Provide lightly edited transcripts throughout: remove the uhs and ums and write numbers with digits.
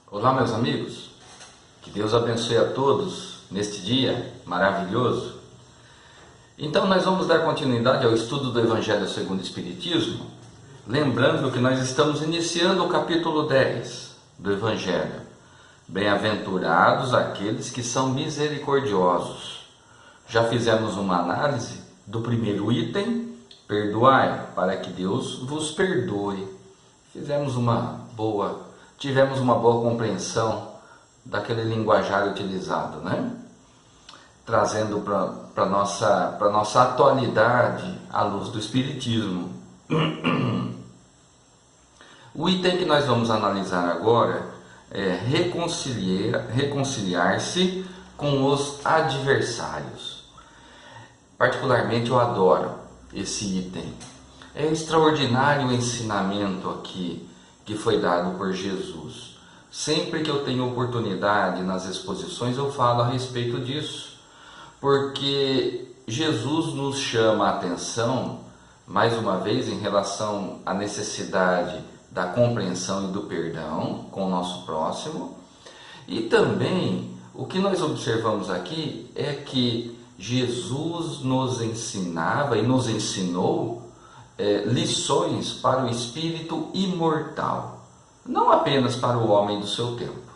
Olá, meus amigos, que Deus abençoe a todos neste dia maravilhoso. Então, nós vamos dar continuidade ao estudo do Evangelho segundo o Espiritismo, lembrando que nós estamos iniciando o capítulo 10 do Evangelho. Bem-aventurados aqueles que são misericordiosos. Já fizemos uma análise do primeiro item, perdoai, para que Deus vos perdoe. Tivemos uma boa compreensão daquele linguajar utilizado, né? Trazendo para a nossa atualidade à luz do Espiritismo. O item que nós vamos analisar agora é reconciliar-se com os adversários. Particularmente eu adoro esse item. É extraordinário o ensinamento aqui que foi dado por Jesus. Sempre que eu tenho oportunidade nas exposições eu falo a respeito disso, porque Jesus nos chama a atenção, mais uma vez, em relação à necessidade da compreensão e do perdão com o nosso próximo. E também o que nós observamos aqui é que Jesus nos ensinava e nos ensinou lições para o espírito imortal, não apenas para o homem do seu tempo,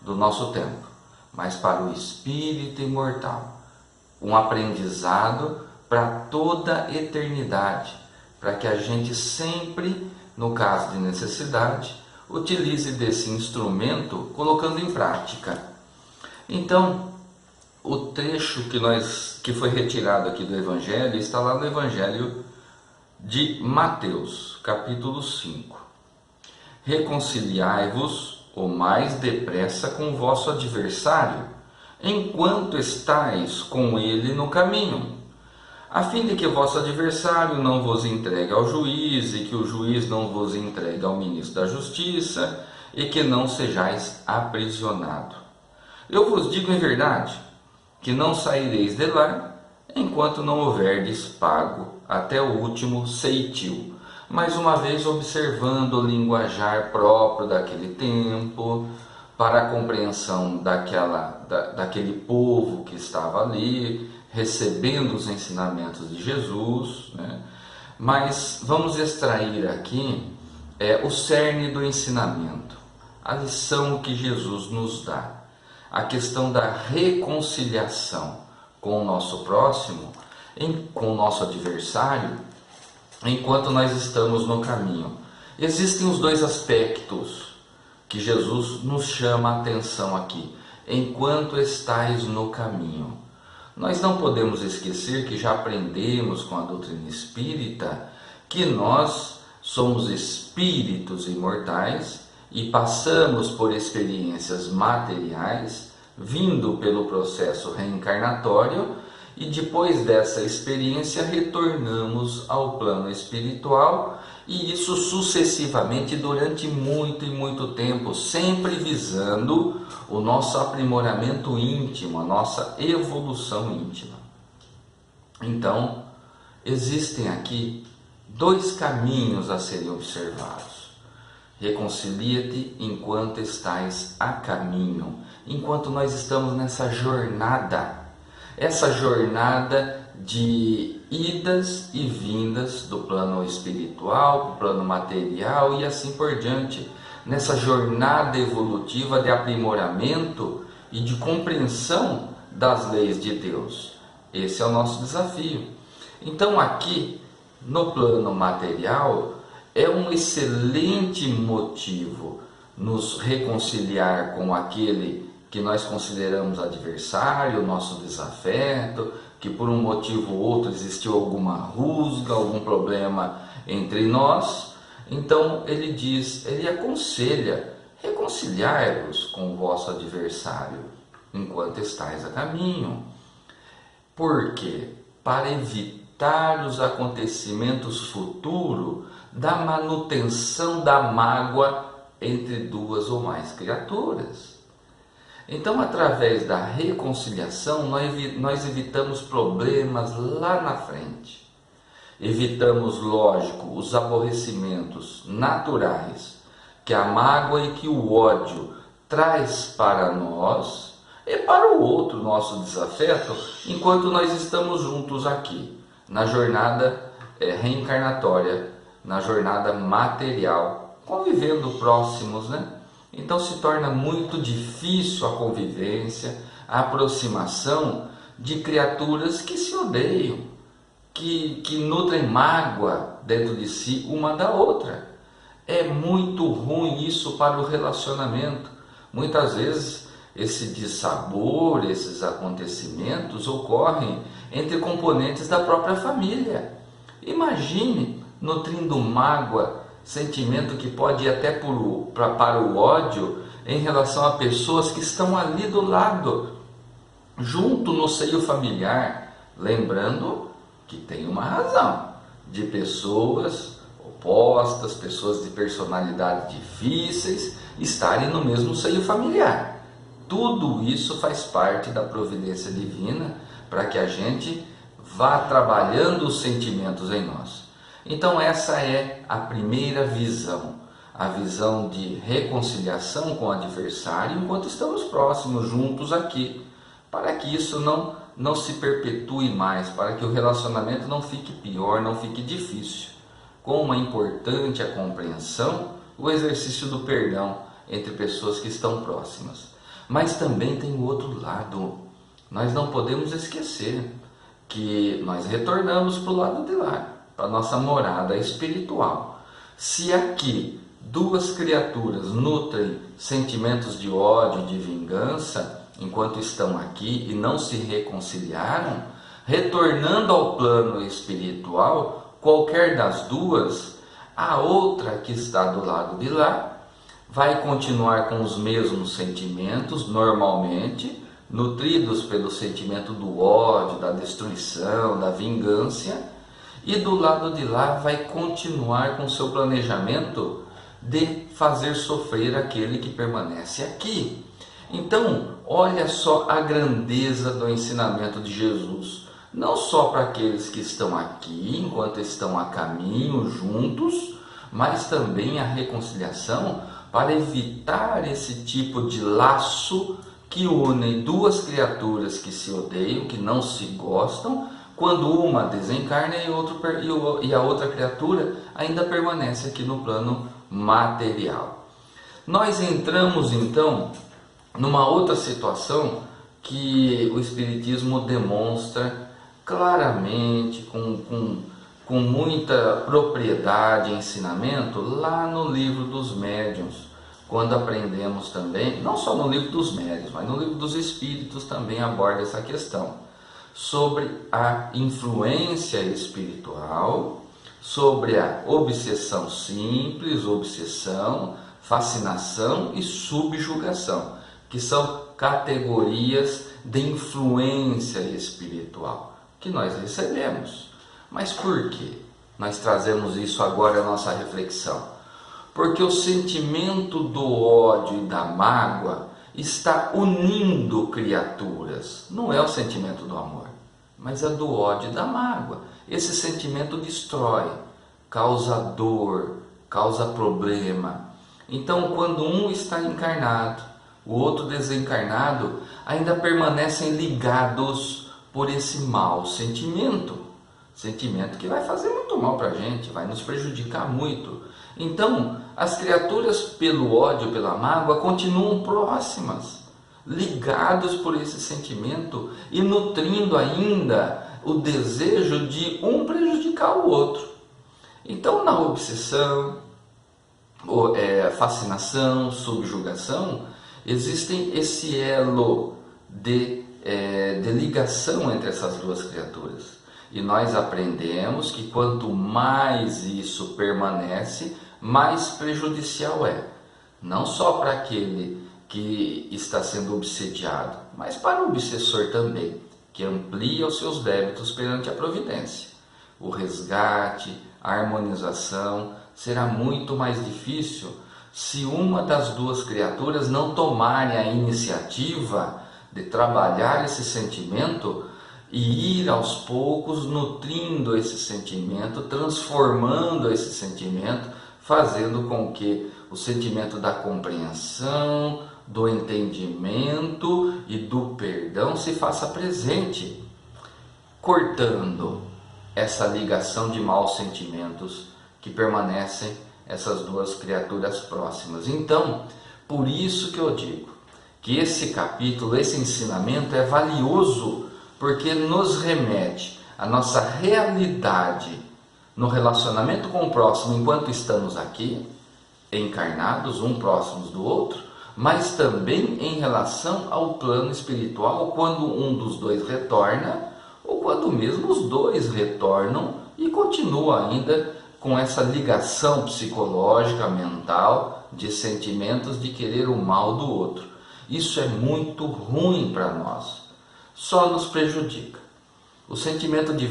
do nosso tempo, mas para o espírito imortal, um aprendizado para toda a eternidade, para que a gente sempre, no caso de necessidade, utilize desse instrumento colocando em prática. Então, o trecho que foi retirado aqui do Evangelho está lá no Evangelho de Mateus, capítulo 5. Reconciliai-vos o mais depressa com o vosso adversário, enquanto estais com ele no caminho, a fim de que o vosso adversário não vos entregue ao juiz, e que o juiz não vos entregue ao ministro da justiça, e que não sejais aprisionado. Eu vos digo em verdade, que não saireis de lá, enquanto não houverdes pago até o último ceitil. Mais uma vez observando o linguajar próprio daquele tempo, para a compreensão daquele povo que estava ali, recebendo os ensinamentos de Jesus, né? Mas vamos extrair aqui o cerne do ensinamento, a lição que Jesus nos dá, a questão da reconciliação com o nosso próximo, com o nosso adversário, enquanto nós estamos no caminho. Existem os dois aspectos que Jesus nos chama a atenção aqui. Enquanto estais no caminho. Nós não podemos esquecer que já aprendemos com a doutrina espírita que nós somos espíritos imortais e passamos por experiências materiais, vindo pelo processo reencarnatório, e depois dessa experiência retornamos ao plano espiritual, e isso sucessivamente durante muito e muito tempo, sempre visando o nosso aprimoramento íntimo, a nossa evolução íntima. Então, existem aqui dois caminhos a serem observados. Reconcilia-te enquanto estais a caminho, enquanto nós estamos nessa jornada, essa jornada de idas e vindas do plano espiritual, do plano material e assim por diante, nessa jornada evolutiva de aprimoramento e de compreensão das leis de Deus. Esse é o nosso desafio. Então aqui, no plano material, é um excelente motivo nos reconciliar com aquele que nós consideramos adversário, nosso desafeto, que por um motivo ou outro existiu alguma rusga, algum problema entre nós. Então ele aconselha, reconciliai-vos com o vosso adversário, enquanto estais a caminho. Por quê? Para evitar os acontecimentos futuros da manutenção da mágoa entre duas ou mais criaturas. Então, através da reconciliação, nós evitamos problemas lá na frente. Evitamos, lógico, os aborrecimentos naturais que a mágoa e que o ódio traz para nós e para o outro nosso desafeto enquanto nós estamos juntos aqui, na jornada reencarnatória, na jornada material, convivendo próximos, né? Então se torna muito difícil a convivência, a aproximação de criaturas que se odeiam, que nutrem mágoa dentro de si uma da outra. É muito ruim isso para o relacionamento. Muitas vezes esse dissabor, esses acontecimentos ocorrem entre componentes da própria família. Imagine nutrindo mágoa, sentimento que pode ir até para o ódio em relação a pessoas que estão ali do lado, junto no seio familiar, lembrando que tem uma razão de pessoas opostas, pessoas de personalidades difíceis estarem no mesmo seio familiar. Tudo isso faz parte da providência divina para que a gente vá trabalhando os sentimentos em nós. Então essa é a primeira visão, a visão de reconciliação com o adversário enquanto estamos próximos, juntos aqui, para que isso não se perpetue mais, para que o relacionamento não fique pior, não fique difícil. Como é importante a compreensão, o exercício do perdão entre pessoas que estão próximas. Mas também tem o outro lado. Nós não podemos esquecer que nós retornamos para o lado de lá, para a nossa morada espiritual. Se aqui duas criaturas nutrem sentimentos de ódio, de vingança, enquanto estão aqui e não se reconciliaram, retornando ao plano espiritual, qualquer das duas, a outra que está do lado de lá, vai continuar com os mesmos sentimentos, normalmente, nutridos pelo sentimento do ódio, da destruição, da vingança, e do lado de lá vai continuar com seu planejamento de fazer sofrer aquele que permanece aqui. Então, olha só a grandeza do ensinamento de Jesus, não só para aqueles que estão aqui, enquanto estão a caminho juntos, mas também a reconciliação para evitar esse tipo de laço que une duas criaturas que se odeiam, que não se gostam, quando uma desencarna e a outra criatura ainda permanece aqui no plano material. Nós entramos então numa outra situação que o Espiritismo demonstra claramente, com muita propriedade e ensinamento, lá no Livro dos Médiuns, quando aprendemos também, não só no Livro dos Médiuns, mas no Livro dos Espíritos também aborda essa questão, sobre a influência espiritual, sobre a obsessão simples, obsessão, fascinação e subjugação, que são categorias de influência espiritual que nós recebemos. Mas por quê? Nós trazemos isso agora à nossa reflexão. Porque o sentimento do ódio e da mágoa está unindo criaturas. Não é o sentimento do amor, mas é do ódio e da mágoa. Esse sentimento destrói, causa dor, causa problema. Então, quando um está encarnado, o outro desencarnado, ainda permanecem ligados por esse mau sentimento. Sentimento que vai fazer muito mal para a gente, vai nos prejudicar muito. Então, as criaturas pelo ódio, pela mágoa, continuam próximas, ligados por esse sentimento e nutrindo ainda o desejo de um prejudicar o outro. Então, na obsessão, fascinação, subjugação, existem esse elo de ligação entre essas duas criaturas. E nós aprendemos que quanto mais isso permanece, mais prejudicial é. Não só para aquele que está sendo obsediado, mas para o obsessor também, que amplia os seus débitos perante a providência. O resgate, a harmonização será muito mais difícil se uma das duas criaturas não tomarem a iniciativa de trabalhar esse sentimento e ir aos poucos nutrindo esse sentimento, transformando esse sentimento, fazendo com que o sentimento da compreensão, do entendimento e do perdão se faça presente, cortando essa ligação de maus sentimentos que permanecem essas duas criaturas próximas. Então, por isso que eu digo que esse capítulo, esse ensinamento é valioso, porque nos remete à nossa realidade no relacionamento com o próximo enquanto estamos aqui, encarnados, um próximos do outro, mas também em relação ao plano espiritual, quando um dos dois retorna, ou quando mesmo os dois retornam e continua ainda com essa ligação psicológica, mental, de sentimentos de querer o mal do outro. Isso é muito ruim para nós, só nos prejudica. O sentimento de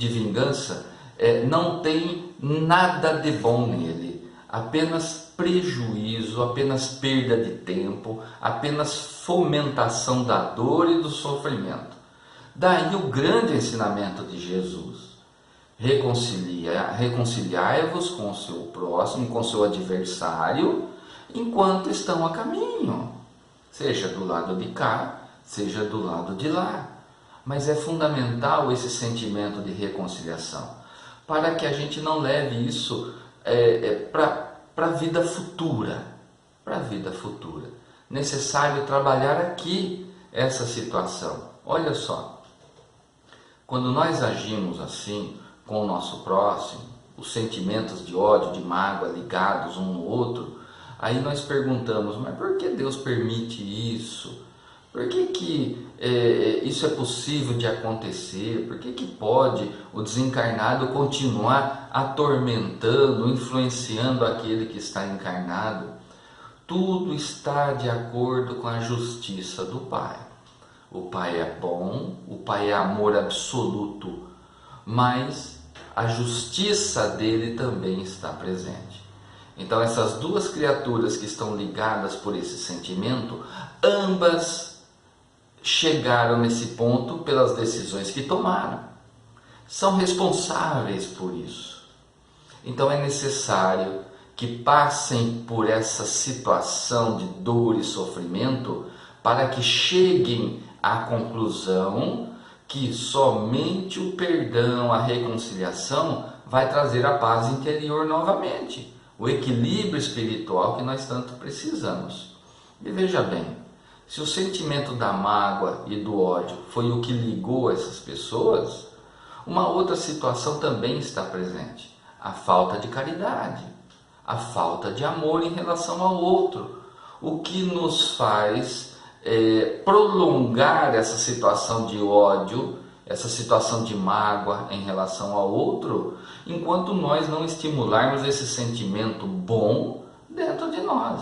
vingança não tem nada de bom nele, apenas prejuízo, apenas perda de tempo, apenas fomentação da dor e do sofrimento. Daí o grande ensinamento de Jesus: reconciliai-vos com o seu próximo, com o seu adversário, enquanto estão a caminho, seja do lado de cá, seja do lado de lá. Mas é fundamental esse sentimento de reconciliação, para que a gente não leve isso para a vida futura. Para a vida futura. Necessário trabalhar aqui essa situação. Olha só, quando nós agimos assim com o nosso próximo, os sentimentos de ódio, de mágoa ligados um no outro, aí nós perguntamos: mas por que Deus permite isso? Por que isso é possível de acontecer? Por que pode o desencarnado continuar atormentando, influenciando aquele que está encarnado? Tudo está de acordo com a justiça do Pai. O Pai é bom, o Pai é amor absoluto, mas a justiça dele também está presente. Então essas duas criaturas que estão ligadas por esse sentimento, ambas chegaram nesse ponto pelas decisões que tomaram. São responsáveis por isso. Então é necessário que passem por essa situação de dor e sofrimento para que cheguem à conclusão que somente o perdão, a reconciliação vai trazer a paz interior novamente, o equilíbrio espiritual que nós tanto precisamos. E veja bem, se o sentimento da mágoa e do ódio foi o que ligou essas pessoas, uma outra situação também está presente: a falta de caridade, a falta de amor em relação ao outro, o que nos faz prolongar essa situação de ódio, essa situação de mágoa em relação ao outro, enquanto nós não estimularmos esse sentimento bom dentro de nós.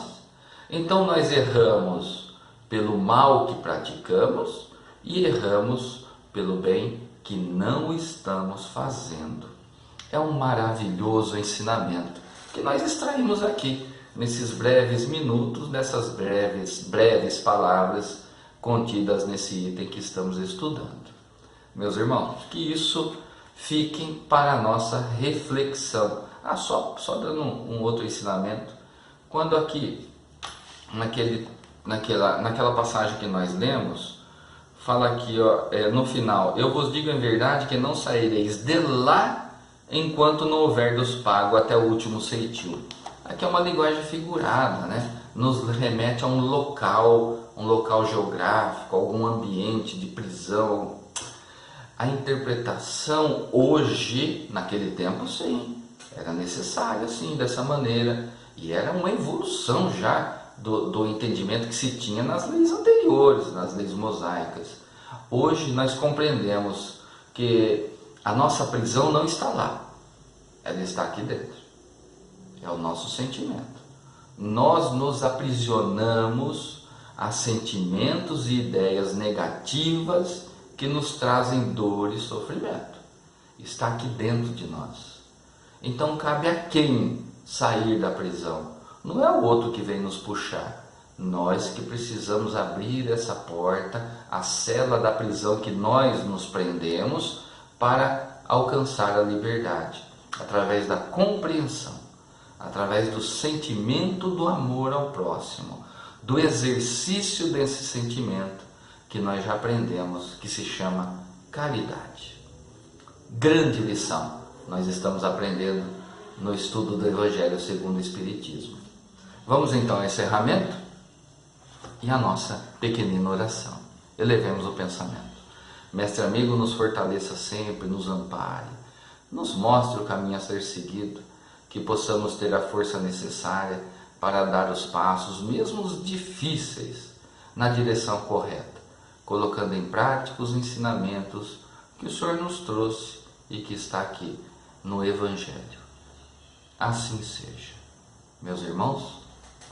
Então nós erramos pelo mal que praticamos e erramos pelo bem que não estamos fazendo. É um maravilhoso ensinamento que nós extraímos aqui nesses breves minutos, nessas breves palavras contidas nesse item que estamos estudando. Meus irmãos, que isso fique para a nossa reflexão. Só dando um outro ensinamento, quando aqui naquela passagem que nós lemos, fala aqui no final: eu vos digo em verdade que não saireis de lá enquanto não houverdes pago até o último ceitil. Aqui é uma linguagem figurada, né? Nos remete a um local geográfico, algum ambiente de prisão. A interpretação hoje, naquele tempo, sim, era necessária assim, dessa maneira, e era uma evolução já do entendimento que se tinha nas leis anteriores, nas leis mosaicas. Hoje nós compreendemos que a nossa prisão não está lá, ela está aqui dentro. É o nosso sentimento. Nós nos aprisionamos a sentimentos e ideias negativas que nos trazem dor e sofrimento. Está aqui dentro de nós. Então cabe a quem sair da prisão? Não é o outro que vem nos puxar. Nós que precisamos abrir essa porta, a cela da prisão que nós nos prendemos, para alcançar a liberdade, através da compreensão. através do sentimento do amor ao próximo, do exercício desse sentimento que nós já aprendemos, que se chama caridade. Grande lição nós estamos aprendendo no estudo do Evangelho segundo o Espiritismo. Vamos então ao encerramento e a nossa pequenina oração. Elevemos o pensamento. Mestre amigo, nos fortaleça sempre, nos ampare, nos mostre o caminho a ser seguido, que possamos ter a força necessária para dar os passos, mesmo os difíceis, na direção correta, colocando em prática os ensinamentos que o Senhor nos trouxe e que está aqui no Evangelho. Assim seja. Meus irmãos,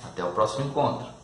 até o próximo encontro.